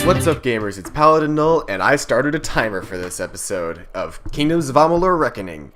What's up, gamers? It's Paladin Null, and I started a timer for this episode of Kingdoms of Amalur Reckoning.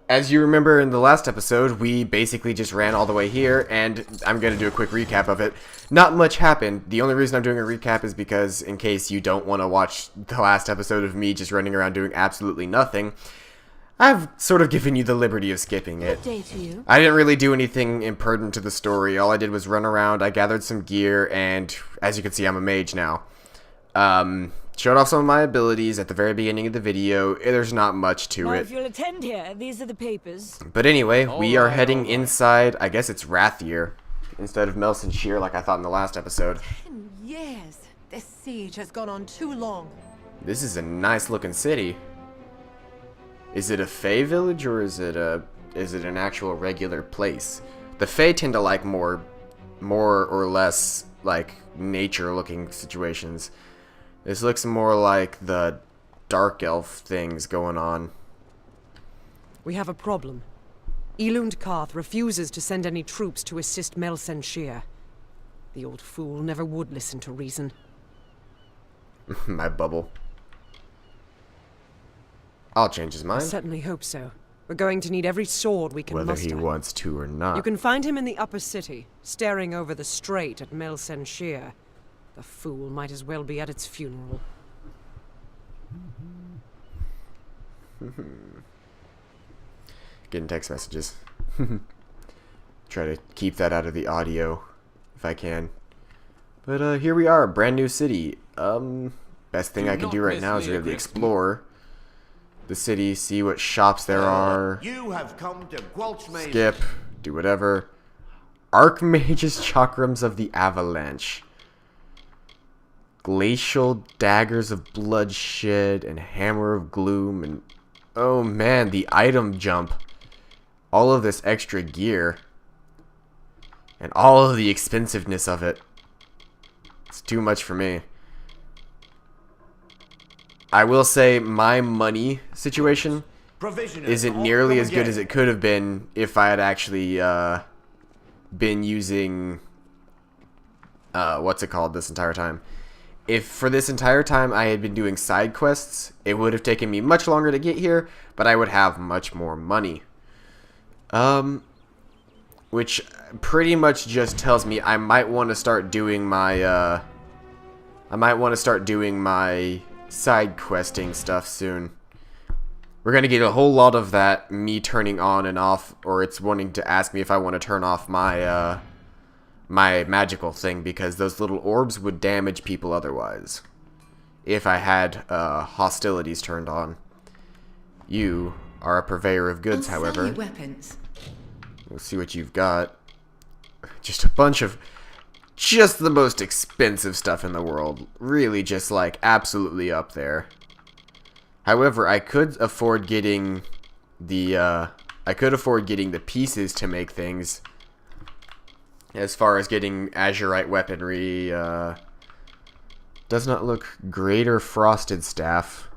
As you remember in the last episode, we basically just ran all the way here, and I'm going to do a quick recap of it. Not much happened. The only reason I'm doing a recap is because, in case you don't want to watch the last episode of me just running around doing absolutely nothing, I've sort of given you the liberty of skipping it. I didn't really do anything impertinent to the story. All I did was run around, I gathered some gear, and as you can see, I'm a mage now. Showed off some of my abilities at the very beginning of the video. There's not much to it. If you'll attend here, these are the papers. But anyway, we are heading inside, I guess it's Rathir, instead of Melson Shear like I thought in the last episode. 10 years. This siege has gone on too long. This is a nice looking city. Is it a Fae village or is it an actual regular place? The Fae tend to like more or less like nature looking situations. This looks more like the dark elf things going on. We have a problem. Elund Karth refuses to send any troops to assist Melsen Shear. The old fool never would listen to reason. My bubble. I'll change his mind. I certainly hope so. We're going to need every sword we can muster. Whether he wants to or not. You can find him in the upper city, staring over the strait at Melsen Shear. The fool might as well be at its funeral. Getting text messages. Try to keep that out of the audio if I can. But here we are, brand new city. Best thing I can do right now is really explore the city, see what shops there are. You have come to skip, do whatever. Archmage's Chakrams of the Avalanche. Glacial Daggers of Bloodshed and Hammer of Gloom, and oh man, the item jump. All of this extra gear. And all of the expensiveness of it. It's too much for me. I will say my money situation isn't nearly as good as it could have been if I had actually been using what's it called this entire time. If for this entire time I had been doing side quests, it would have taken me much longer to get here, but I would have much more money. Which pretty much just tells me I might want to start doing my side questing stuff soon. We're gonna get a whole lot of that me turning on and off, or it's wanting to ask me if I want to turn off my my magical thing, because those little orbs would damage people otherwise if I had hostilities turned on. You are a purveyor of goods, however. Weapons. We'll see what you've got. Just a bunch of just the most expensive stuff in the world. Really just like absolutely up there. However, I could afford getting the pieces to make things. As far as getting azurite weaponry, does not look greater frosted staff.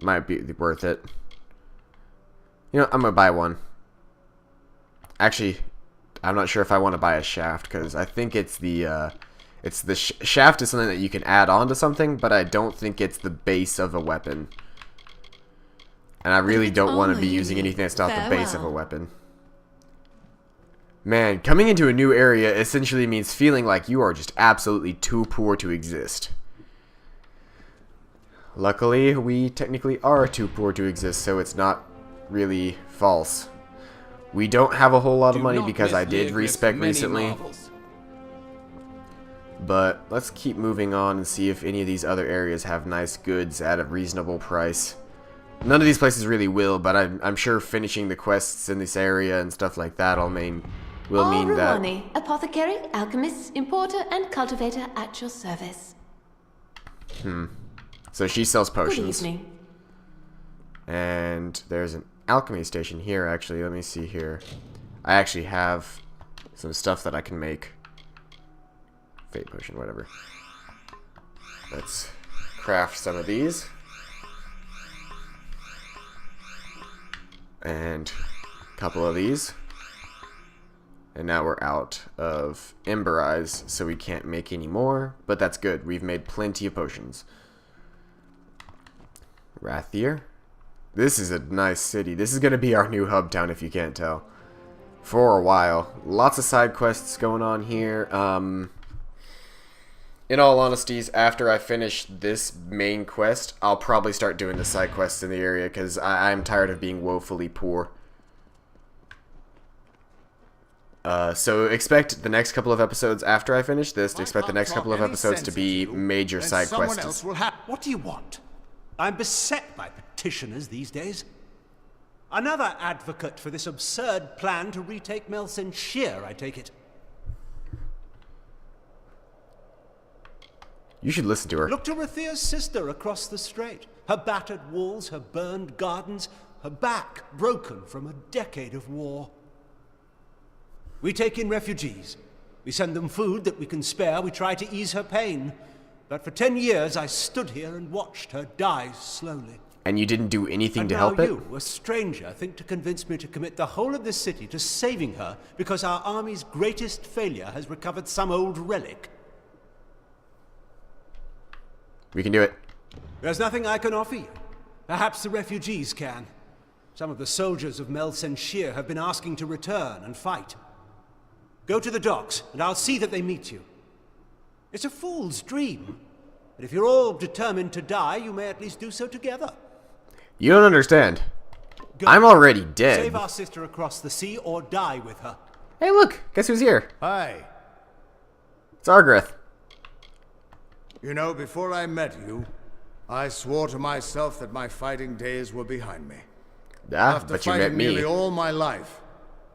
Might be worth it. You know, I'm gonna buy one. Actually, I'm not sure if I want to buy a shaft, because I think it's the shaft is something that you can add on to something, but I don't think it's the base of a weapon. And I really don't want to be using anything that's not the base of a weapon. Man, coming into a new area essentially means feeling like you are just absolutely too poor to exist. Luckily, we technically are too poor to exist, so it's not really false. We don't have a whole lot of money because I did respec recently. But let's keep moving on and see if any of these other areas have nice goods at a reasonable price. None of these places really will, but I'm sure finishing the quests in this area and stuff like that will mean that... Apothecary, alchemist, importer, and cultivator at your service. So she sells potions. Good evening. And there's an alchemy station here, actually. Let me see here. I actually have some stuff that I can make. Fate potion, whatever. Let's craft some of these. And a couple of these. And now we're out of Ember Eyes, so we can't make any more. But that's good. We've made plenty of potions. Rathier. This is a nice city. This is going to be our new hub town, if you can't tell. For a while. Lots of side quests going on here. In all honesty, after I finish this main quest, I'll probably start doing the side quests in the area, because I'm tired of being woefully poor. So expect the next couple of episodes after I finish this, to expect the next couple of episodes to be major side quests. What do you want? I'm beset by petitioners these days. Another advocate for this absurd plan to retake Melsenshire, I take it. You should listen to her. Look to Rathier's sister across the strait. Her battered walls, her burned gardens, her back broken from a decade of war. We take in refugees. We send them food that we can spare. We try to ease her pain. But for 10 years, I stood here and watched her die slowly. And you didn't do anything to help it? And now you, a stranger, think to convince me to commit the whole of this city to saving her because our army's greatest failure has recovered some old relic. We can do it. There's nothing I can offer you. Perhaps the refugees can. Some of the soldiers of Melsenshire have been asking to return and fight. Go to the docks, and I'll see that they meet you. It's a fool's dream, but if you're all determined to die, you may at least do so together. You don't understand. Go. I'm already dead. Save our sister across the sea, or die with her. Hey, look! Guess who's here? Hi. It's Argrith. You know, before I met you, I swore to myself that my fighting days were behind me. Ah, After but you met fighting me. nearly all my life,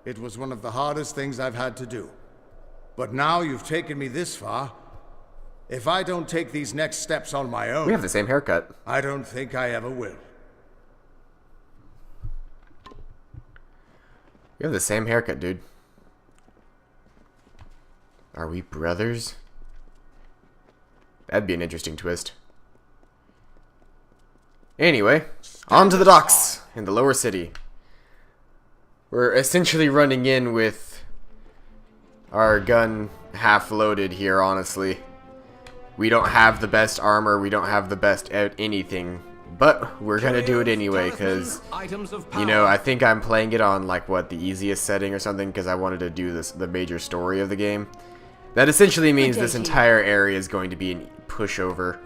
it was one of the hardest things I've had to do. But now you've taken me this far. If I don't take these next steps on my own... We have the same haircut. I don't think I ever will. We have the same haircut, dude. Are we brothers? That'd be an interesting twist. Anyway, on to the docks in the lower city. We're essentially running in with our gun half loaded here, honestly. We don't have the best armor, we don't have the best anything, but we're gonna do it anyway, because, you know, I think I'm playing it on, like, what, the easiest setting or something, because I wanted to do the major story of the game. That essentially means this entire area is going to be a pushover.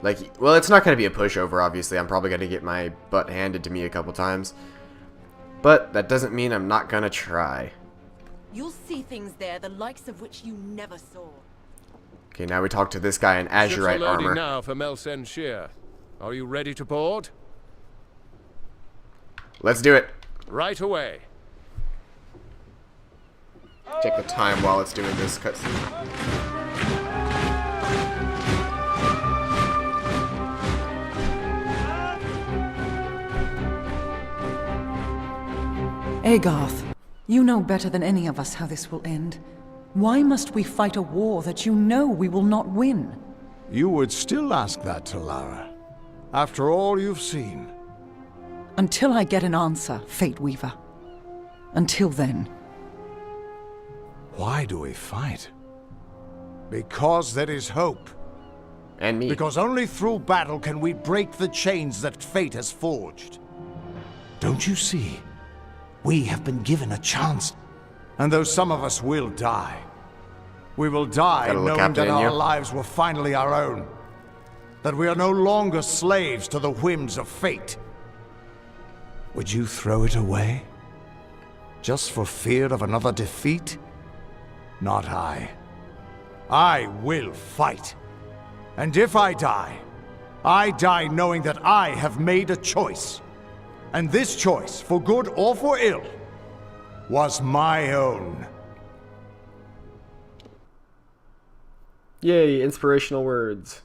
Like, well, it's not going to be a pushover, obviously. I'm probably going to get my butt handed to me a couple times. But that doesn't mean I'm not going to try. You'll see things there, the likes of which you never saw. Okay, now we talk to this guy in azurite armor. Now for Melsenshire. Are you ready to board? Let's do it. Right away. Check the time while it's doing this cutscene. Agarth, you know better than any of us how this will end. Why must we fight a war that you know we will not win? You would still ask that to Lara, after all you've seen. Until I get an answer, Fate Weaver. Until then. Why do we fight? Because there is hope. And me. Because only through battle can we break the chains that fate has forged. Don't you see? We have been given a chance. And though some of us will die, we will die knowing that our lives were finally our own. That we are no longer slaves to the whims of fate. Would you throw it away? Just for fear of another defeat? Not I. I will fight. And if I die knowing that I have made a choice. And this choice, for good or for ill, was my own. Yay, inspirational words.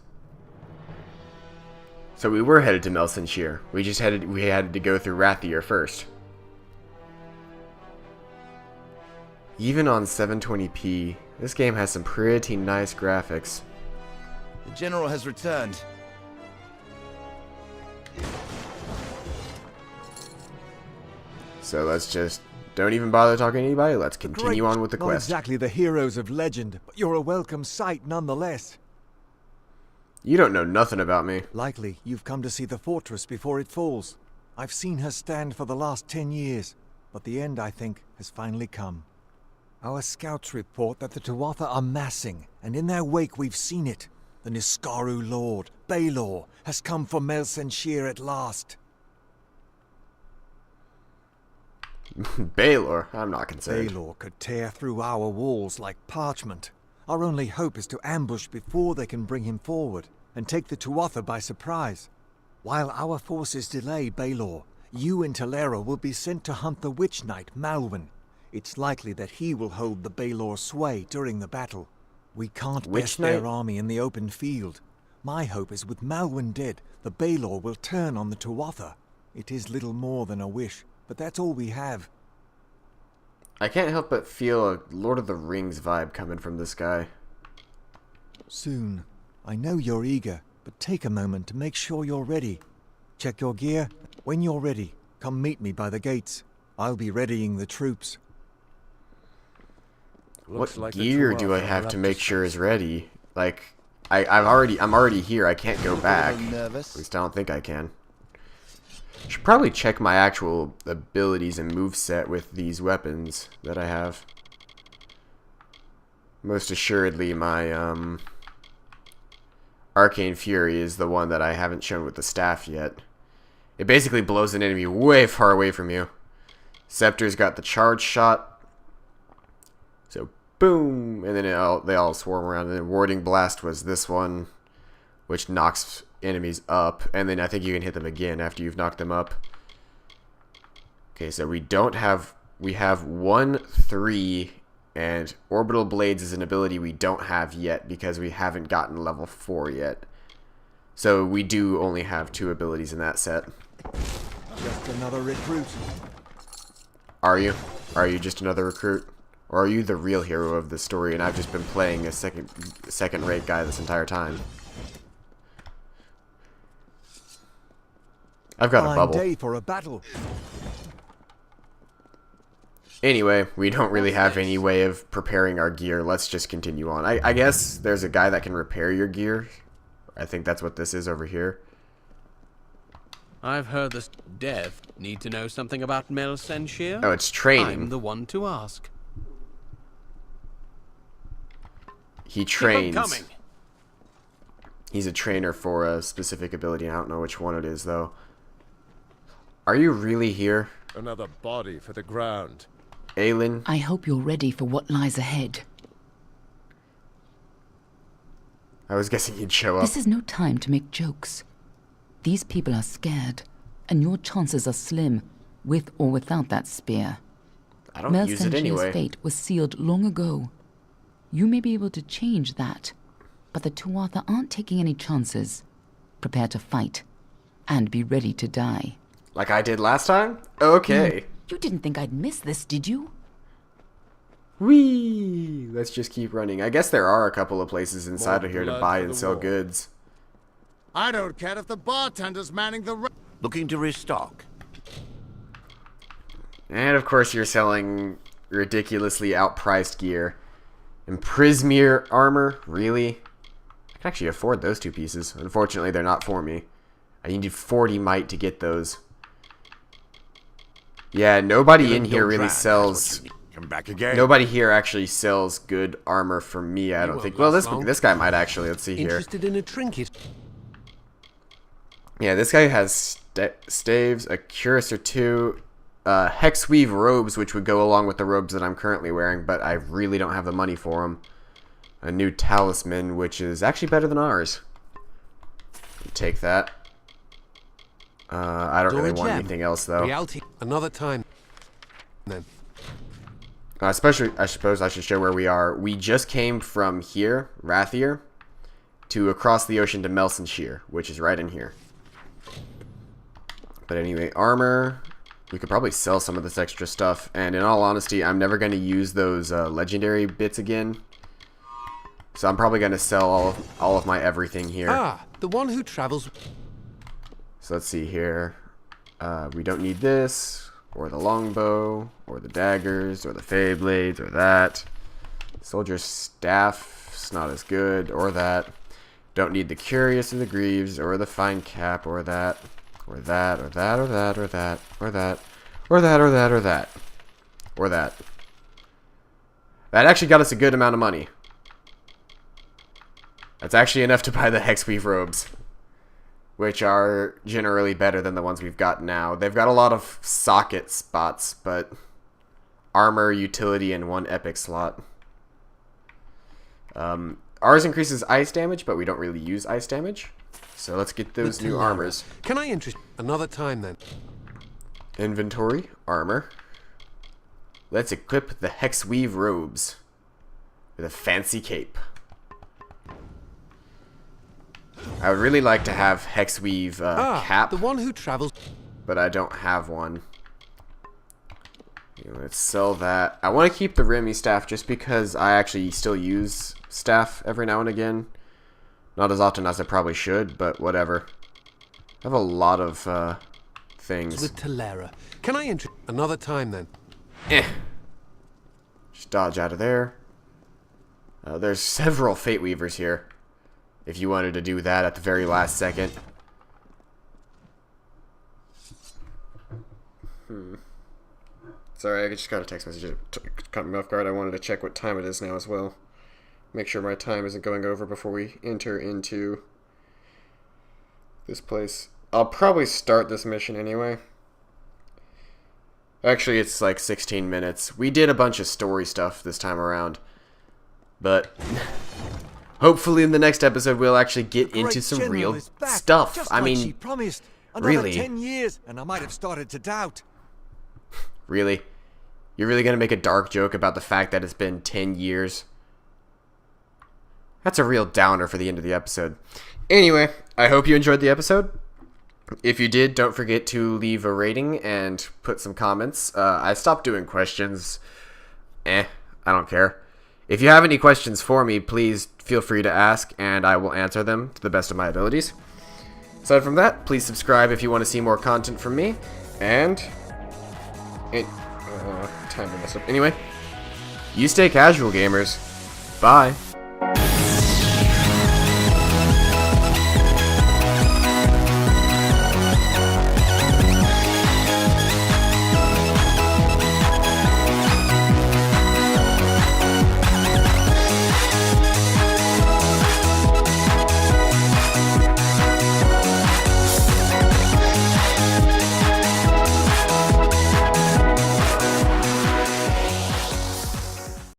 So we were headed to Melsenshire. We had to go through Rathier first. Even on 720p, this game has some pretty nice graphics. The general has returned. So let's just don't even bother talking to anybody. Let's continue on with the Not quest. exactly the heroes of legend, but you're a welcome sight nonetheless. You don't know nothing about me. Likely you've come to see the fortress before it falls. I've seen her stand for the last 10 years, but the end, I think, has finally come. Our scouts report that the Tuatha are massing, and in their wake we've seen it. The Niskaru Lord, Baelor, has come for Melsenshir at last. Baelor? I'm not concerned. Baelor could tear through our walls like parchment. Our only hope is to ambush before they can bring him forward, and take the Tuatha by surprise. While our forces delay Baelor, you and Talera will be sent to hunt the Witch Knight, Malwyn. It's likely that he will hold the Baelor sway during the battle. We can't best their army in the open field. My hope is with Malwyn dead, the Baelor will turn on the Tuatha. It is little more than a wish, but that's all we have. I can't help but feel a Lord of the Rings vibe coming from this guy. Soon. I know you're eager, but take a moment to make sure you're ready. Check your gear. When you're ready, come meet me by the gates. I'll be readying the troops. What gear do I have to make sure is ready? Like, I'm already here. I can't go back. At least I don't think I can. Should probably check my actual abilities and moveset with these weapons that I have. Most assuredly, my Arcane Fury is the one that I haven't shown with the staff yet. It basically blows an enemy way far away from you. Scepter's got the charge shot. So, boom! And then they all swarm around. And then Warding Blast was this one, which knocks enemies up. And then I think you can hit them again after you've knocked them up. Okay, so we have 1, 3, and Orbital Blades is an ability we don't have yet because we haven't gotten level 4 yet. So we do only have 2 abilities in that set. Just another recruit. Are you? Are you just another recruit? Or are you the real hero of the story and I've just been playing a second-rate guy this entire time? I've got a bubble. Day for a battle. Anyway, we don't really have any way of preparing our gear. Let's just continue on. I guess there's a guy that can repair your gear. I think that's what this is over here. I've heard the dev need to know something about Melsenshir. Oh, it's training. I'm the one to ask. He trains. Keep 'em coming. He's a trainer for a specific ability. I don't know which one it is, though. Are you really here? Another body for the ground. Aelin? I hope you're ready for what lies ahead. I was guessing he'd show up. This is no time to make jokes. These people are scared, and your chances are slim, with or without that spear. I don't use it anyway. Fate was sealed long ago. You may be able to change that, but the Tuatha aren't taking any chances. Prepare to fight, and be ready to die. Like I did last time? Okay. You didn't think I'd miss this, did you? Whee! Let's just keep running. I guess there are a couple of places inside of here to buy and sell goods. I don't care if the bartender's manning the... Looking to restock. And of course you're selling ridiculously outpriced gear. And Prismere armor? Really? I can actually afford those 2 pieces. Unfortunately, they're not for me. I needed 40 might to get those. Yeah, nobody in here really sells... Come back again. Nobody here actually sells good armor for me, I don't think. Well, this guy might actually. Let's see here. Interested in a trinket? Yeah, this guy has staves, a cuirass or 2, hexweave robes, which would go along with the robes that I'm currently wearing, but I really don't have the money for them. A new talisman, which is actually better than ours. Take that. I don't really want anything else, though. Reality. Another time. Then. Especially, I suppose I should show where we are. We just came from here, Rathir, to across the ocean to Melsenshir, which is right in here. But anyway, armor. We could probably sell some of this extra stuff. And in all honesty, I'm never going to use those legendary bits again. So I'm probably going to sell all of my everything here. Ah, the one who travels... So let's see here. We don't need this. or the longbow, or the daggers, or the fey blades, or that. Soldier's staff's not as good, or that. Don't need the curious or the greaves, or the fine cap, or that. Or that, or that, or that, or that, or that, or that, or that, or that, or that. That actually got us a good amount of money. That's actually enough to buy the Hexweave robes, which are generally better than the ones we've got now. They've got a lot of socket spots, but armor, utility, and 1 epic slot. Ours increases ice damage, but we don't really use ice damage. So let's get those new armors. Can I interest another time then? Inventory, armor. Let's equip the Hexweave robes with a fancy cape. I would really like to have Hexweave cap. The one who travels. But I don't have one. Let's sell that. I want to keep the Remy staff just because I actually still use staff every now and again. Not as often as I probably should, but whatever. I have a lot of things. With Talera. Can I interest another time then? Just dodge out of there. There's several Fate Weavers here. If you wanted to do that at the very last second. Sorry, I just got a text message. It caught me off guard. I wanted to check what time it is now as well. Make sure my time isn't going over before we enter into this place. I'll probably start this mission anyway. Actually, it's like 16 minutes. We did a bunch of story stuff this time around. But hopefully in the next episode we'll actually get into some real stuff. Just I like mean, she promised. Another really? 10 years, and I might have started to doubt. Really? You're really gonna make a dark joke about the fact that it's been 10 years? That's a real downer for the end of the episode. Anyway, I hope you enjoyed the episode. If you did, don't forget to leave a rating and put some comments. I stopped doing questions. I don't care. If you have any questions for me, please feel free to ask, and I will answer them to the best of my abilities. Aside from that, please subscribe if you want to see more content from me, and time to mess up. Anyway, you stay casual, gamers. Bye.